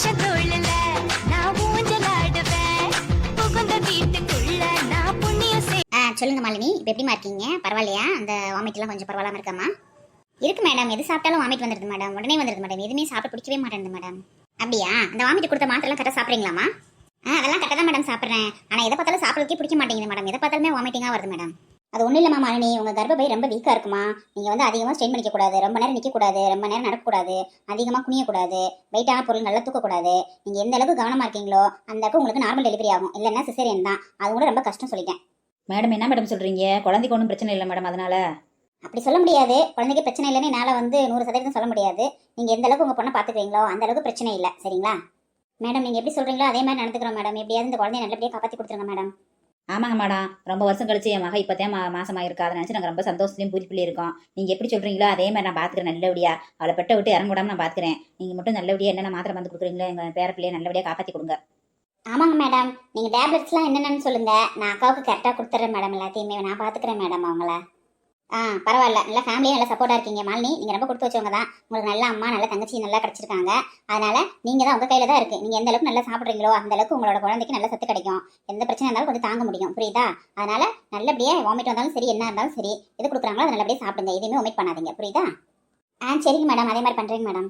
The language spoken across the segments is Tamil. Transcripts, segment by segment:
புருஷன் தோழல நான் ஊஞ்சலாடுவேன் புகுந்த வீட்டுக்குள்ள நான் புண்ணியம் சொல்லுங்க மாலினி, இப்போ எப்படிமா இருக்கீங்க? பரவாயில்லையா? அந்த வாமிட்லாம் கொஞ்சம் பரவாயில்லாம இருக்காமா? இருக்கு மேடம். எது சாப்பிட்டாலும் வாமிட் வந்துடுது மேடம், உடனே வந்துடுது மேடம். எதுவுமே சாப்பிட பிடிக்கவே மாட்டேங்குது மேடம். அப்படியா? அந்த வாமிட் கொடுத்த மாத்திரெல்லாம் கரெக்டாக சாப்பிட்றீங்களாமா? அதெல்லாம் கரெக்டாக தான் மேடம் சாப்பிட்றேன். ஆனால் எதை பார்த்தாலும் சாப்பிட்றதுக்கே பிடிக்க மாட்டேங்குது மேடம். எதை பார்த்தாலுமே வாமிட்டிங்காக வருது மேடம். அது ஒன்றும் இல்லைம்மா மாலினி, உங்கள் கர்ப்பப்பை ரொம்ப வீக்காக இருக்குமா. நீங்கள் வந்து அதிகமாக ஸ்ட்ரெயின் பண்ணிக்கக்கூடாது, ரொம்ப நேரம் நிற்கக்கூடாது, ரொம்ப நேரம் நடக்கக்கூடாது, அதிகமாக குனியக்கூடாது, வெயிட்டான பொருள் நல்லா தூக்கக்கூடாது. நீங்கள் எந்த அளவுக்கு கவனமாக இருக்கீங்களோ அந்த அளவுக்கு உங்களுக்கு நார்மல் டெலிவரி ஆகும். இல்லைன்னா சிசேரியன் தான். அது கூட ரொம்ப கஷ்டம் சொல்லிட்டேன் மேடம். என்ன மேடம் சொல்கிறீங்க? குழந்தைக்கு ஒன்றும் பிரச்சனை இல்லை மேடம். அதனால அப்படி சொல்ல முடியாது. குழந்தைக்கு பிரச்சனை இல்லைன்னு என்னால் வந்து 100% சொல்ல முடியாது. நீங்கள் எந்த அளவுக்கு உங்கள் பொண்ணை பார்த்துக்கிறீங்களோ அந்த அளவுக்கு பிரச்சனை இல்லை. சரிங்களா மேடம்? நீங்கள் எப்படி சொல்கிறீங்களோ அதே மாதிரி நடந்துக்கிறோம் மேடம். எப்படியாவது இந்த குழந்தைய நல்லபடியாக காப்பாற்றி கொடுத்துருங்க மேடம். ஆமாங்க மேடம். ரொம்ப வருஷம் கழிச்சு என் மக இப்போதான் மாசமாக இருக்கா. அதை நினச்சி நாங்கள் ரொம்ப சந்தோஷத்துலையும் பூரிப்பிள்ளி இருக்கோம். நீங்கள் எப்படி சொல்கிறீங்களோ அதே மாதிரி நான் பார்த்துக்கிறேன் நல்லபடியா. அவளை பெட்டை விட்டு இறங்க விடாமல் நான் பார்த்துக்கிறேன். நீங்கள் மட்டும் நல்லபடியாக என்னென்ன மாத்திரை வந்து கொடுக்குறீங்களோ எங்கள் பேர பிள்ளையை நல்லபடியாக காப்பாற்றி கொடுங்க. ஆமாங்க மேடம். நீங்கள் டேப்லெட்ஸ்லாம் என்னென்னு சொல்லுங்கள். நான் அக்காவுக்கு கரெக்டாக கொடுத்துட்றேன் மேடம். எல்லாத்தையுமே நான் பார்த்துக்கிறேன் மேடம் அவங்கள. பரவாயில்ல. நல்லா ஃபேமிலியாக நல்லா சப்போர்ட்டாக இருக்கீங்க மாலினி. நீங்கள் ரொம்ப கொடுத்து வச்சவங்க தான். உங்களுக்கு நல்ல அம்மா நல்ல தங்கச்சி நல்லா கிடச்சிருக்காங்க. அதனால் நீங்கள் தான் உங்கள் கையில் தான் இருக்குது. நீங்கள் எந்த அளவுக்கு நல்லா சாப்பிட்றீங்களோ அந்த அளவுக்கு உங்களோட குழந்தைக்கு நல்ல சத்து கிடைக்கும். எந்த பிரச்சனை இருந்தாலும் கொஞ்சம் தாங்க முடியும். புரியுதா? அதனால் நல்லபடியாக வாமிட் வந்தாலும் சரி, என்ன இருந்தாலும் சரி, எது கொடுக்குறாங்களோ அதை நல்லபடியாக சாப்பிடுங்க. எதுவுமே ஒமிட் பண்ணாதீங்க. புரியுதா? சரிங்க மேடம். அதே மாதிரி பண்ணுறீங்க மேடம்.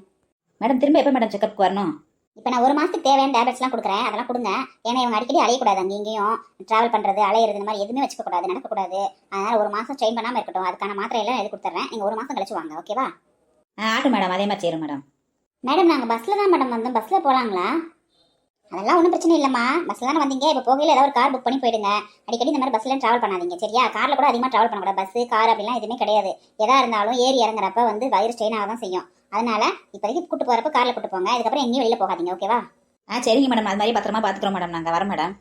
மேடம் திரும்ப எப்போ மேடம் செக்கப்புக்கு வரணும்? இப்போ நான் 1 மாதத்துக்கு தேவையான டேப்லெட்ஸ்லாம் கொடுக்குறேன். அதெல்லாம் கொடுங்க. ஏன்னா இவங்க அடிக்கடி அலையக்கூடாது. அங்கே இங்கேயும் ட்ராவல் பண்ணுறது, அலையிறது, இந்த மாதிரி எதுவுமே வச்சுக்கக்கூடாது, நடக்கக்கூடாது. அதனால் 1 மாதம் ஸ்ட்ரெயின் பண்ணாமல் இருக்கட்டும். அதுக்கான மாத்திரை எல்லாம் எழுதி கொடுத்துட்றேன். நீங்கள் 1 மாதம் கழிச்சு வாங்க. ஓகேவா? ஆட்டும் மேடம். அதே மாதிரி செய்கிறோம் மேடம். மேடம் நாங்கள் பஸ்ஸில் தான் மேடம் வந்தோம். பஸ்ஸில் போகலாங்களா? அதெல்லாம் ஒன்றும் பிரச்சனை இல்லைம்மா. பஸ்ஸில் தானே வந்தீங்க. இப்போ போகையில் ஏதாவது ஒரு கார் புக் பண்ணி போயிடுங்க. அடிக்கடி இந்த மாதிரி பஸ்ஸில் ட்ராவல் பண்ணாதீங்க. சரியா? காரில் கூட அதிகமாக ட்ராவல் பண்ணக்கூடாது. பஸ்ஸு கார் அப்படிலாம் எதுவுமே கிடையாது. எதாக இருந்தாலும் ஏறி இறங்குறப்ப வந்து வயிறு ஸ்ட்ரெயின் ஆக தான் செய்யும். அதனால் இப்போதைக்கு கூட்டு போகிறப்ப காரில் கூட்டு போங்க. அதுக்கப்புறம் எங்கேயும் வெளியில் போகாதீங்க. ஓகேவா? சரிங்க மேடம். அது மாதிரி பத்திரமா பார்த்துக்கிறோம் மேடம். நாங்கள் வரோம் மேடம்.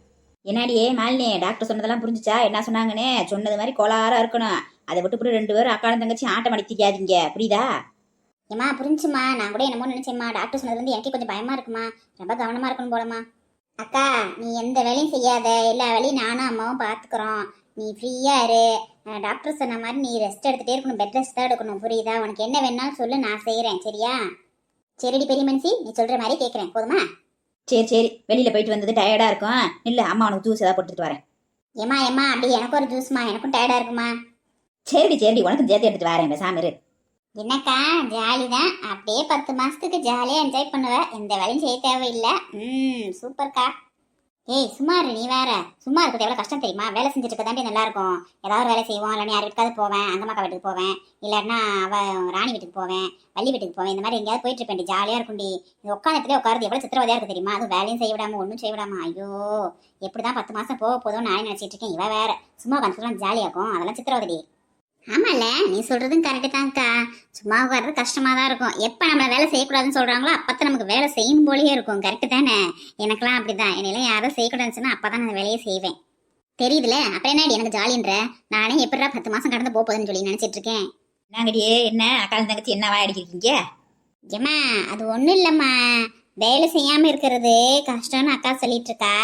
என்னாடியே மாலினி, டாக்டர் சொன்னதெல்லாம் புரிஞ்சிச்சா? என்ன சொன்னாங்கன்னு சொன்னது மாதிரி கோளாறாக இருக்கணும். அதை விட்டு போட்டு 2 பேரும் அக்கான தங்கச்சி ஆட்டம் அடித்திக்காதீங்க. புரியுதா? ஏம்மா புரிஞ்சுமா. நான் கூட என்னமோ நினச்சேம்மா. டாக்டர் சொன்னதுலேருந்து எனக்கு கொஞ்சம் பயமாக இருக்குமா. ரொம்ப கவனமாக இருக்கணும் போலம்மா. அக்கா நீ எந்த வேலையும் செய்யாத. எல்லா வேலையும் நானும் அம்மாவும் பார்த்துக்குறோம். நீ ஃப்ரீயாக இரு. டாக்டர் சொன்ன மாதிரி நீ ரெஸ்ட் எடுத்துகிட்டே இருக்கணும். பெட் ரெஸ்ட் தான் எடுக்கணும். புரியுதா? உனக்கு என்ன வேணாலும் சொல்லு, நான் செய்கிறேன். சரியா? சரிடி பெரிய மனுஷி, நீ சொல்கிற மாதிரி கேட்குறேன். போதுமா? சரி. வெளியில் போயிட்டு வந்தது டயர்டாக இருக்கும். இல்லை அம்மா உனக்கு ஜூஸ் ஏதாவது போட்டுட்டு வரேன். ஏம்மா அப்படி எனக்கும் ஒரு ஜூஸ்மா. எனக்கும் டயர்டாக இருக்குமா. சரி உனக்கும் சேர்த்து எடுத்துட்டு வரேன். பேசாம இரு. என்னக்கா ஜாலி தான். அப்படியே 10 மாதத்துக்கு ஜாலியாக என்ஜாய் பண்ணுவேன். எந்த வேலையும் செய்ய தேவையில்லை. சூப்பர்க்கா. ஏய் சும்மா இரு. நீ வேற சும்மா இருக்கிறது எவ்வளோ கஷ்டம் தெரியுமா? வேலை செஞ்சுட்டு இருக்க தாண்டி நல்லா இருக்கும். ஏதாவது ஒரு வேலை செய்வோம். இல்லைன்னா யார் வீட்டுக்காவது போவேன், அங்கம்மாக்கா வீட்டுக்கு போவேன், இல்லைன்னா ராணி வீட்டுக்கு போவேன், வள்ளி வீட்டுக்கு போவேன். இந்த மாதிரி எங்கேயாவது போயிட்டு இருப்பேன். ஜாலியாக இருக்கும்டி. இது உட்காந்துட்டுலேயே உட்காருது எவ்வளோ சித்திரவதையாக இருக்குது தெரியுமா? அதுவும் வேலையும் செய்ய விடாமல் ஒன்றும் செய்ய விடாமல். ஐயோ எப்படி தான் 10 மாதம் போக போதும் நான் நினச்சிட்டு இருக்கேன். இவ வேற சும்மா உட்காந்துலாம் ஜாலியாகும். அதெல்லாம் சித்திரவதை. ஆமாம்ல, நீ சொல்கிறதும் கரெக்டு தான்க்கா. சும்மா உட்கார்றது கஷ்டமாக தான் இருக்கும். எப்போ நம்மளை வேலை செய்யக்கூடாதுன்னு சொல்கிறாங்களோ அப்போ தான் நமக்கு வேலை செய்யும் போலேயே இருக்கும். கரெக்டு தானே? எனக்கெல்லாம் அப்படி தான். என்னையெல்லாம் யாரும் செய்யக்கூடாதுன்னு சொன்னால் அப்போ தான் நான் வேலையை செய்வேன். தெரியுதுல? அப்புறம் என்ன எனக்கு ஜாலின்ற? நானே எப்படா 10 மாதம் கடந்து போகுதுன்னு சொல்லி நினச்சிட்டு இருக்கேன். நாங்கடியே என்ன அக்கா தங்கச்சி என்னவா அடிக்கிறீங்க? ஏம்மா அது ஒன்றும் இல்லைம்மா. வேலை செய்யாமல் இருக்கிறது கஷ்டம்னு அக்கா சொல்லிட்டு இருக்கா.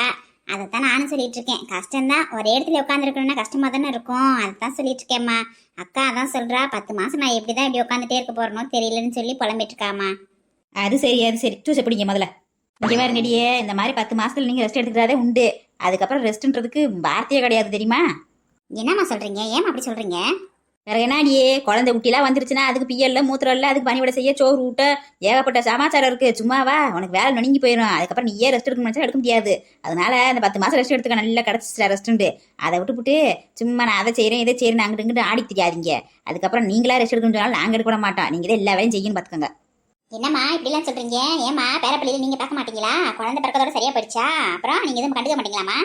அதைத்தான் நானும் சொல்லிட்டு இருக்கேன். கஷ்டம்தான். ஒரே இடத்துல உட்காந்துருக்கணும்னா கஷ்டமாக தானே இருக்கும். அதைத்தான் சொல்லிட்டு இருக்கேம்மா. அக்கா அதான் சொல்கிறா 10 மாதம் நான் எப்படி தான் இப்படி உட்காந்துட்டே இருக்க போகிறனோ தெரியலன்னு சொல்லி புலம்பிட்டு இருக்காமா. அது சரி ஜூஸை பிடிங்க முதல்ல. இங்கே வேறுங்கடியே இந்த மாதிரி 10 மாதத்துல நீங்கள் ரெஸ்ட் எடுத்துக்கிறதே உண்டு. அதுக்கப்புறம் ரெஸ்ட்டுன்றதுக்கு வார்த்தையே கிடையாது தெரியுமா? என்னம்மா சொல்கிறீங்க? ஏமா அப்படி சொல்கிறீங்க? வேற என்னாடியே குழந்தை குட்டிலாம் வந்துருச்சுன்னா அதுக்கு பியல்ல மூத்திரம்ல அதுக்கு பணிவிட செய்ய சோறு ஊட்ட ஏகப்பட்ட சமாச்சாரம் இருக்கு. சும்மாவா உனக்கு வேலை நொணுங்கி போயிடும். அதுக்கப்புறம் நீயே ரெஸ்ட் எடுக்க நினைச்சா எடுக்க முடியாது. அதனால அந்த 10 மாதம் ரெஸ்ட் எடுத்துக்க நல்லா கிடச்சிச்சா ரெஸ்ட்டு. அதை விட்டுப்புட்டு சும்மா நான் அதை செய்கிறேன் இதை செய்கிறேன் அங்கிட்டு இங்கிட்டு ஆடித்திக்காதீங்க. அதுக்கப்புறம் நீங்களா ரெஸ்ட் எடுக்கணும்னு சொன்னாலும் நாங்கள் எடுக்க விட மாட்டோம். நீங்கள் தான் எல்லா வேலையும் செய்யணும்னு பார்த்துக்கோங்க. என்னம்மா இப்படிலாம் சொல்கிறீங்க? ஏம்மா பேரப்பள்ளியில் நீங்கள் பார்க்க மாட்டீங்களா? குழந்தை பிறக்கதோட சரியா போயிடுச்சா? அப்புறம் நீங்கள் எதுவும் கண்டுக்க மாட்டீங்களாம்மா?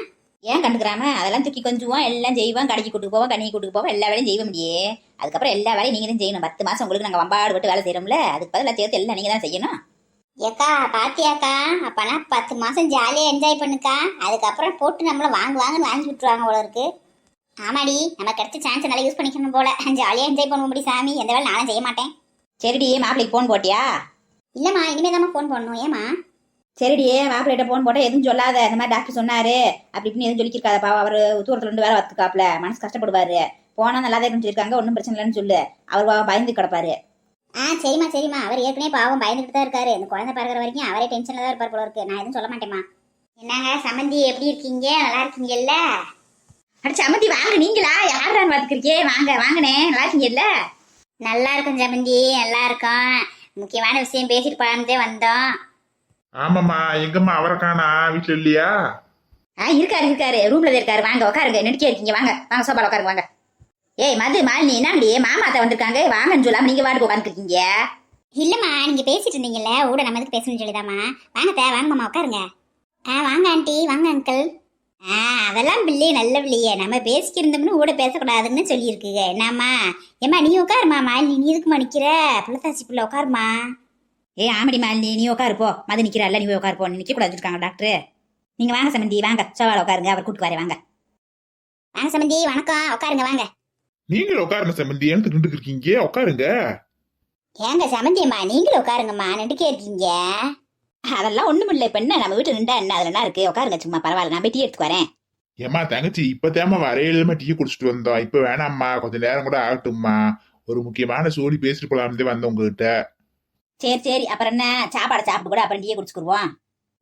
ஏன் கண்டுக்கிறாம? அதெல்லாம் தூக்கி கொஞ்சுவோம், எல்லாம் செய்வோம், கடைக்கு கூட்டு போவோம், கண்ணிக்கு கூட்டு போவோம், எல்லா வேலையும் செய்ய முடியே. அதுக்கப்புறம் எல்லா வேலையும் நீங்கள் தான் செய்யணும். 10 மாதம் உங்களுக்கு நாங்கள் வம்பாடு விட்டு வேலை செய்கிறோம்ல, அதுக்கு பதிலாக சேர்த்து எல்லாம் நீங்கள் தான் செய்யணும். ஏக்கா பாத்தியாக்கா? அப்பனா 10 மாதம் ஜாலியாக என்ஜாய் பண்ணுக்கா. அதுக்கப்புறம் போட்டு நம்மளை வாங்குன்னு வாங்கி விட்டுருவாங்க போல இருக்கு. ஆமாடி, நம்ம கிடைச்ச சான்ஸ் நல்லா யூஸ் பண்ணிக்கணும் போல. ஜாலியாக என்ஜாய் பண்ணுவோம் முடி சாமி. எந்த வேலை நானும் செய்ய மாட்டேன். சரிடி மாப்பிள்ளைக்கு ஃபோன் போட்டியா? இல்லைம்மா இனிமே தான் ஃபோன் பண்ணணும். ஏமா? சரிடியே மாப்பிள்ளைகிட்ட ஃபோன் போட்டால் எதுவும் சொல்லாத. இந்த மாதிரி டாக்டர் சொன்னாரு அப்படி இப்படின்னு எதுவும் சொல்லியிருக்காதப்பா. அவர் தூரத்தில் 2 வேலை வத்துக்காப்புல மனசு கஷ்டப்படுவாரு. போனால் நல்லா தான் இருக்குன்னு சொல்லியிருக்காங்க. ஒன்றும் பிரச்சனை இல்லைன்னு சொல்லு. அவர் பயந்து கிடப்பாரு. சரிம்மா சரிம்மா, அவர் ஏற்கனவே பாவம் பயந்துட்டு தான் இருக்காரு. இந்த குழந்தை பிறகுற வரைக்கும் அவரே டென்ஷன்ல தான் இருப்பார் போல இருக்கு. நான் எதுவும் சொல்ல மாட்டேம்மா. என்னங்க சம்மந்தி, எப்படி இருக்கீங்க? நல்லா இருக்கீங்கல்ல? அட சம்மந்தி வாங்க, நீங்களா? யாரான்னு பாத்துக்கிறீங்க? வாங்க வாங்கண்ணே, நல்லா இருக்கீங்கல்ல? நல்லா இருக்கும் சம்மந்தி, நல்லா இருக்கோம். முக்கியமான விஷயம் பேசிட்டு போலாம்தே வந்தோம். ஆமாம்மா, எங்கம்மா அவரை காணா? வீட்டுல இல்லையா? இருக்காரு இருக்காரு, ரூம்ல இருக்காரு. வாங்க உட்காருங்க, நெடுக்கே இருக்கீங்க. வாங்க வாங்க, சோபால உட்காருங்க வாங்க. ஏய் மது மாலினி, என்னடி மாமாத்த வந்திருக்காங்க, வாங்கன்னு சொல்லாம நீங்க வாட்டுக்கு உட்காந்துருக்கீங்க. இல்லம்மா, நீங்க பேசிட்டு இருந்தீங்கல்ல, ஊட நம்ம எதுக்கு பேசணும்னு சொல்லிதாம்மா. வாங்க வாங்க மாமா உட்காருங்க. வாங்க ஆண்டி, வாங்க அங்கிள். அதெல்லாம் பிள்ளையே, நல்ல பிள்ளையே. நம்ம பேசிக்கிருந்தோம்னு ஊட பேசக்கூடாதுன்னு சொல்லியிருக்குங்க. என்னம்மா? ஏம்மா நீ உட்காருமா. மாலினி நீ எதுக்குமா நிக்கிற? புள்ளத்தாச்சி பிள்ளை உட்காருமா. ஆமடி மாலினி, நீ உட்காரு போ. மது நிக்கிறாள், நீ போய் உட்காரு போ. நீ நிக்க கூடாது இருக்காங்க டாக்டர். நீங்க வாங்க சம்மந்தி, வாங்க சோபால உட்காருங்க, அவர் கூட்டு வரேன். வாங்க வாங்க சம்மந்தி, வணக்கம். உட்காருங்க வாங்க. நீங்களும் உட்காருங்க சம்பந்தி, எனக்கு நின்று இருக்கீங்க, உட்காருங்க. ஏங்க சம்மந்தியம்மா, நீங்களும் உட்காருங்கம்மா, நெடுக்கே இருக்கீங்க. அதெல்லாம் ஒண்ணும் இல்லை. இப்ப என்ன நம்ம வீட்டு நின்றா என்ன, அதுல என்ன இருக்கு? உட்காருங்க சும்மா, பரவாயில்ல. நான் போய் டீ எடுத்து வரேன். ஏம்மா தங்கச்சி, இப்ப வரையிலுமே டீ குடிச்சிட்டு வந்தோம். இப்ப வேணாம்மா, கொஞ்ச நேரம் கூட ஆகட்டும்மா. ஒரு முக்கியமான சோழி பேசிட்டு போலாம்தே வந்தோம் உங்ககிட்ட. சரி சரி, அப்புறம் என்ன, சாப்பாடு சாப்பிட்டு கூட அப்புறம் டீயை குடிச்சுக்குருவோம்.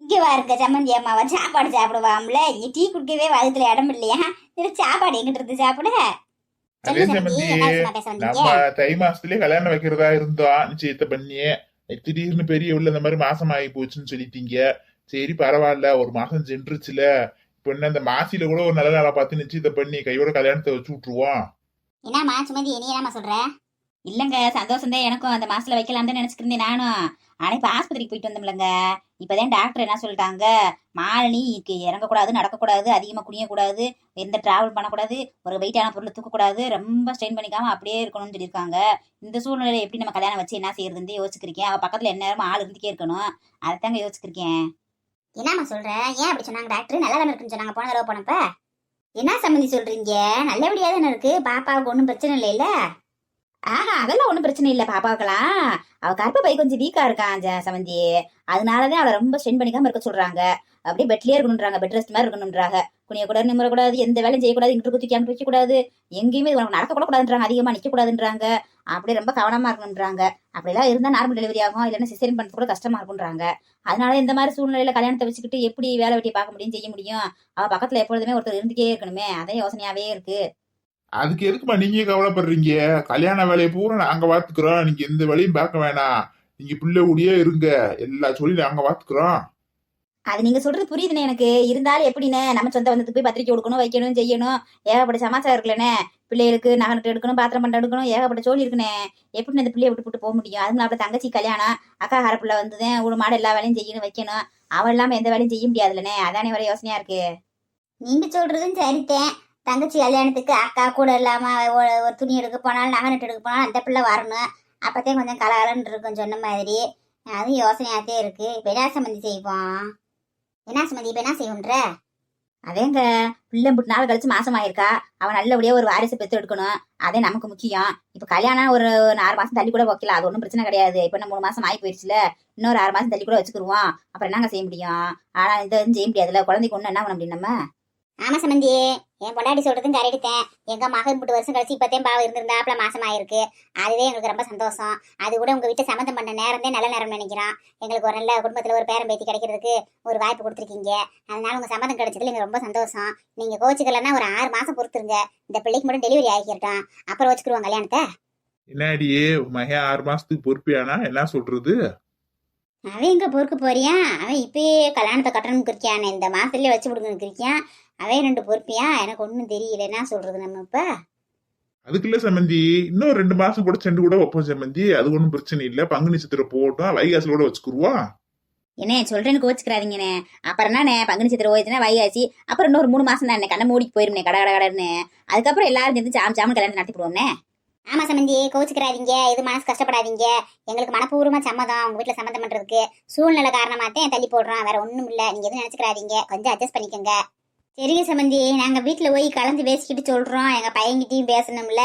இங்க வாருங்க சம்மந்தி அம்மாவா, சாப்பாடு சாப்பிடுவாம்ல. இங்க டீ குடிக்கவே வகுத்துல இடம் இல்லையா? இது சாப்பாடு எங்கிட்ட இருந்து சாப்பிட? அதே சம்பந்தி, நம்ம தை மாசத்துலயே கல்யாணம் வைக்கிறதா இருந்தோம், நிச்சயத்தை பண்ணி. திடீர்னு பெரிய உள்ள இந்த மாதிரி மாசம் ஆகி போச்சுன்னு சொல்லிட்டீங்க. சரி பரவாயில்ல, ஒரு மாசம் சென்றுச்சுல. இப்ப என்ன இந்த மாசில கூட ஒரு நல்ல நாளா பார்த்து நிச்சயத்தை பண்ணி கையோட கல்யாணத்தை வச்சு விட்டுருவோம். என்னம்மா சுமந்தி, நீ என்னம்மா சொல்ற? இல்லங்க, சந்தோஷம் தான் எனக்கும். அந்த மாசத்துல வைக்கலாம் தான் நினைச்சுக்கிருந்தேன் நானும். ஆனா இப்ப ஆஸ்பத்திரிக்கு போயிட்டு வந்தோம்லங்க, இப்பதான் டாக்டர் என்ன சொல்லிட்டாங்க, மாலினிக்கு இறங்கக்கூடாது, நடக்கக்கூடாது, அதிகமா குனியக்கூடாது, எந்த டிராவல் பண்ணக்கூடாது, ஒரு வெயிட்டான பொருளை தூக்கக்கூடாது, ரொம்ப ஸ்ட்ரெயின் பண்ணிக்காம அப்படியே இருக்கணும்னு சொல்லியிருக்காங்க. இந்த சூழ்நிலையில எப்படி நம்ம கல்யாணம் வச்சு என்ன செய்யறதுன்னு யோசிச்சிருக்கேன். அவ பக்கத்துல எந்நேரமும் ஆள் இருந்துக்கே இருக்கணும், அதைத்தாங்க யோசிச்சிருக்கேன். என்னம்மா சொல்ற? ஏன் அப்படி சொன்னாங்க டாக்டர்? நல்லா தானே இருக்குன்னு சொன்னாங்க போன தடவை போனப்ப. என்ன சம்மந்தி சொல்றீங்க? நல்லபடியா தானே இருக்கு, பாப்பாவுக்கு ஒன்றும் பிரச்சனை இல்லைல்ல? அதெல்லாம் ஒண்ணும் பிரச்சனை இல்ல பாப்பாவுக்கலாம். அவ கர்ப்பப்பை கொஞ்சம் வீக்கா இருக்கான் சமந்தி, அதனாலதான் அவளை ரொம்ப ஸ்ட்ரெயின் பண்ணிக்காம இருக்க சொல்றாங்க. அப்படியே பெட்லயே இருக்கணும்ன்றாங்க, பெட் ரெஸ்ட் மாதிரி இருக்கணும்ன்றாங்க. குனியக்கூடாது, நிம்மறக்கூடாது, எந்த வேலையும் செய்யக்கூடாது, இங்கிட்டு தூக்கி அங்கிட்டு வைக்க கூடாது, எங்கேயுமே உனக்கு நடக்க கூட கூடாதுன்றாங்க, அதிகமா நிக்க கூடாதுன்றாங்க. அப்படியே ரொம்ப கவனமா இருக்கணும்ன்றாங்க. அப்படிலாம் இருந்தா நார்மல் டெலிவரி ஆகும், இல்லைன்னா சிசேரியன் பண்றது கூட கஷ்டமா இருக்கும்ன்றாங்க. அதனால இந்த மாதிரி சூழ்நிலையில கல்யாணத்தை வச்சுக்கிட்டு எப்படி வேலை வெட்டி பார்க்க முடியும், செய்ய முடியும்? அவ பக்கத்துல எப்பொழுதுமே ஒருத்தர் இருந்துட்டே இருக்கணுமே, அதே யோசனையாவே இருக்கு. அதுக்கு எதுக்குமா நீங்க கவலைப்படுறீங்க? கல்யாண வேலையை பூரா நாங்க பாத்துக்கிறோம், நீங்க எந்த வேலையும் பார்க்க வேணாம். நீங்க பிள்ளை கூடயே இருங்க, எல்லா சொல்லி நாங்க பாத்துக்கிறோம். அது நீங்க சொல்றது புரியுதுண்ணே எனக்கு. இருந்தாலும் எப்படின்னு, நம்ம சொந்த வந்ததுக்கு போய் பத்திரிக்கை கொடுக்கணும், வைக்கணும், செய்யணும், ஏகப்பட்ட சமாச்சாரம் இருக்குல்லண்ணே. பிள்ளைகளுக்கு நகை எடுக்கணும், பாத்திரம் பண்ண எடுக்கணும், ஏகப்பட்ட சோழி இருக்குண்ணே. எப்படி இந்த பிள்ளைய விட்டு போக முடியும்? அதுவும் அப்படி தங்கச்சி கல்யாணம், அக்கா ஹர பிள்ளை வந்ததுதான் ஒரு மாடு எல்லா வேலையும் செய்யணும், வைக்கணும். அவள் இல்லாம எந்த வேலையும் செய்ய முடியாதுல்லண்ணே. அதானே வர யோசனையா இருக்கு. நீங்க சொல்றதும் சரித்தேன். தங்கச்சி கல்யாணத்துக்கு அக்கா கூட இல்லாம ஒரு துணி எடுக்க போனாலும், நகை நட்டு எடுக்க போனாலும் அந்த பிள்ளை வரணும். அப்பதான் கொஞ்சம் கலகலன்னு இருக்கும் சொன்ன மாதிரி. அதுவும் யோசனையாத்தே இருக்கு. இப்ப என்ன சம்மந்தி செய்வோம்? என்ன சம்மந்தி இப்ப என்ன செய்வோன்ற? அதேங்க, பிள்ளை 4 கழிச்சு மாசம் ஆயிருக்கா, அவன் நல்லபடியா ஒரு வாரிசு பெற்று எடுக்கணும், அதே நமக்கு முக்கியம். இப்ப கல்யாணம் ஒரு 6 மாசம் தள்ளி கூட வைக்கலாம், அது ஒன்றும் பிரச்சனை கிடையாது. இப்ப நம்ம 3 மாசம் ஆகி போயிடுச்சுல, இன்னொரு 6 மாசம் தள்ளி கூட வச்சுக்கிருவோம். அப்புறம் என்னங்க செய்ய முடியும்? ஆனா இந்த செய்ய முடியாதுல்ல, குழந்தைக்கு ஒண்ணு என்ன பண்ண முடியும் நம்ம? ஆமா சம்மந்தி, என் பொண்டாட்டி சொல்றதும் கரெக்டுத்தேன். எங்க மகன் 3 வருஷம் கழிச்சு இப்பத்தே பாவம் இருந்திருந்தாப்புல மாசம் ஆயிருக்கு. அதுவே எங்களுக்கு ரொம்ப சந்தோஷம். அது கூட உங்க வீட்டை சம்மந்தம் பண்ண நேரம்தான் நல்ல நேரம் நினைக்கிறோம். எங்களுக்கு ஒரு நல்ல குடும்பத்துல ஒரு பேரம் பேத்தி கிடைக்கிறதுக்கு ஒரு வாய்ப்பு கொடுத்துருக்கீங்க. அதனால உங்க சம்மந்தம் கிடைச்சதுல எங்களுக்கு ரொம்ப சந்தோஷம். நீங்க கோச்சுக்கலன்னா ஒரு 6 மாசம் பொறுத்துருங்க. இந்த பிள்ளைக்கு மட்டும் டெலிவரி ஆகிக்கிறோம், அப்புறம் வச்சுக்கிருவோம் கல்யாணத்தை. என்னாடியே மகன் 6 மாசத்துக்கு பொறுப்பியானா? என்ன சொல்றது? அவன் எங்க பொறுக்க போறியா? அவன் இப்பயே கல்யாணத்தை கட்டணும்னு இருக்கியான், இந்த மாசத்துலயே வச்சு விடுங்கன்னு இருக்கியான். அவன் 2 பொறுப்பியா? எனக்கு ஒன்றும் தெரியல, என்ன சொல்றது நம்ம இப்ப. அதுக்குள்ள சம்பந்தி, இன்னும் 2 மாசம் கூட சென்று கூட வைப்போம் சம்பந்தி, அது ஒன்றும் பிரச்சனை இல்ல. பங்குனி சித்திரை போட்டோம், வைகாசில கூட வச்சுக்குருவோம். என்ன சொல்றேன்னு கோச்சுக்கிறாதீங்கண்ணே. அப்புறம் என்ன பங்குனி சித்திரை ஓய்ச்சுன்னா வைகாசி, அப்புறம் இன்னொரு 3 மாசம் தான் கண்ணை மூடிக்கு போயிருமே கட கட கடன்னு. அதுக்கப்புறம் எல்லாரும் சேர்ந்து ஜாம் கல்யாணம் நடத்தி போடுவோம்னே. ஆமா சம்மந்தி, கோச்சுக்கிறாதீங்க, இது மனசு கஷ்டப்படாதீங்க. எங்களுக்கு மனப்பூர்வமா சம்மதம் உங்க வீட்டுல சம்மந்தம் பண்றதுக்கு. சூழ்நிலை காரணமாத்தான் தள்ளி போடுறோம், வேற ஒண்ணும் இல்ல. நீங்க எதுவும் நினைச்சுக்கிறாதீங்க, கொஞ்சம் அட்ஜஸ்ட் பண்ணிக்கோங்க. சரிங்க சம்மந்தி, நாங்க வீட்டுல போய் கலந்து பேசிக்கிட்டு சொல்றோம். எங்க பையன்கிட்டயும் பேசணும்ல,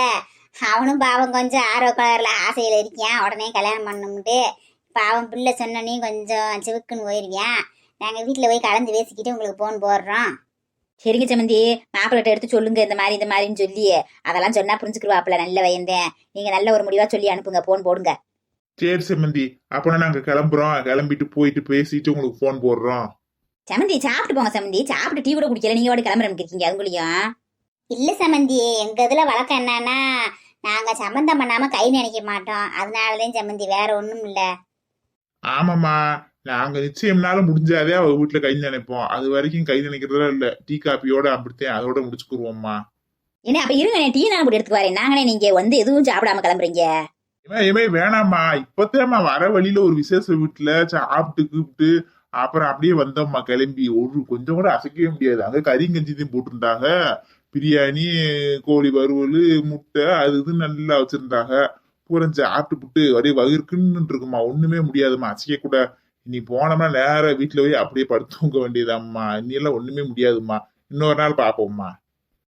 அவனும் பாவம் கொஞ்சம் ஆர்வ கலர்ல ஆசையில இருக்கான், உடனே கல்யாணம் பண்ணணும்ட்டு. பாவம் பிள்ளை சொன்னோன்னே கொஞ்சம் சிவுக்குன்னு போயிருக்கான். நாங்க வீட்டுல போய் கலந்து பேசிக்கிட்டு உங்களுக்கு போன் போடுறோம். சரிங்க சம்மந்தி, மாப்பிள்ளை எடுத்து சொல்லுங்க இந்த மாதிரின்னு சொல்லி. அதெல்லாம் சொன்னா புரிஞ்சுக்குருவாப்புல, நல்ல வயந்தேன். நீங்க நல்ல ஒரு முடிவா சொல்லி அனுப்புங்க, போன் போடுங்க. சரி சம்மந்தி, அப்பனா நாங்க கிளம்புறோம். கிளம்பிட்டு போயிட்டு பேசிட்டு உங்களுக்கு போன் போடுறோம். சமந்தி சாப்பிட்டு போங்க சமந்தி, சாப்பிட்டு டீ கூட குடிக்கல, நீங்க ஓடி கிளம்புறேன் இருக்கீங்க அதுக்குள்ளயும். இல்ல சம்மந்தி, எங்க இதுல வழக்கம் என்னன்னா நாங்க சம்பந்தம் பண்ணாம கை நினைக்க மாட்டோம். அதனாலதான் சம்மந்தி, வேற ஒண்ணும் இல்ல. ஆமாம்மா, நாங்க நிச்சயம்னால முடிஞ்சாதே அவ வீட்டுல கை நினைப்போம். அது வரைக்கும் கை நினைக்கிறதா இல்ல. டீ காப்பியோட அப்படித்தான், அதோட முடிச்சுக்குருவோம்மா. என்ன அப்ப இருங்க, டீ நான் கூட எடுத்துக்கு வரேன். நாங்களே நீங்க வந்து எதுவும் சாப்பிடாம கிளம்புறீங்க. இவன் வேணாம்மா, இப்பத்தேம்மா வர வழியில ஒரு விசேஷ வீட்டுல சாப்பிட்டு கூப்பிட்டு அப்புறம் அப்படியே வந்தோம்மா கிளம்பி. ஒரு கொஞ்சம் கூட அசைக்கவே முடியாது. அங்க கறிங்கஞ்சிதையும் போட்டிருந்தாங்க, பிரியாணி, கோழி வறுவல், முட்டை, அது இது நல்லா வச்சிருந்தாங்க. பூரா சாப்பிட்டு புட்டு அப்படியே வயிறுக்குன்னு இருக்குமா, ஒண்ணுமே முடியாதும்மா அசைக்க கூட. இனி போனோம்னா நேர வீட்டுல போய் அப்படியே படுத்து தூங்க வேண்டியதாம்மா. இன்னெல்லாம் ஒண்ணுமே முடியாதும்மா. இன்னொரு நாள் பாப்போம்மா.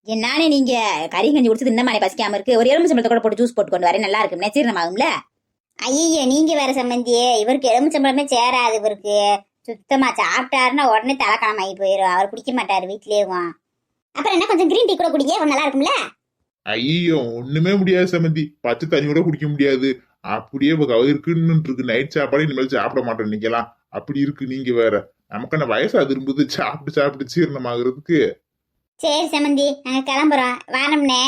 என்னானே நீங்க கறி கஞ்சி குடிச்சது இந்த மாதிரி பசிக்காம இருக்கு. ஒரு எலுமிச்சம்பழத்தை கூட போட்டு ஜூஸ் போட்டு கொண்டு வரேன், நல்லா இருக்கும், ஜீரணமாகும்ல. ஐயோ, நீங்க வேற சம்மந்தியே, இவருக்கு எலுமிச்சம்பழமே சேராது. இவருக்கு சுத்தமா சாப்பிட்டாருன்னா உடனே தலைக்கணம் ஆகி போயிடும். அவர் குடிக்க மாட்டாரு வீட்லயேவும். அப்புறம் என்ன, கொஞ்சம் கிரீன் டீ கூட குடிக்க, நல்லா இருக்கும்ல. ஐயோ, ஒண்ணுமே முடியாது சம்மந்தி. பச்சை தண்ணி கூட குடிக்க முடியாது. அப்படியே வயிறுக்குன்னு இருக்கு. நைட் சாப்பாடு இனிமேல் சாப்பிட மாட்டோம் இன்னைக்கெல்லாம். அப்படி இருக்கு. நீங்க வேற, நமக்கு என்ன வயசா திரும்புது சாப்பிட்டு சாப்பிட்டு ஜீரணமாகறதுக்கு. சரி சம்மந்தி, நாங்க கிளம்புறோம். வாரம்னே.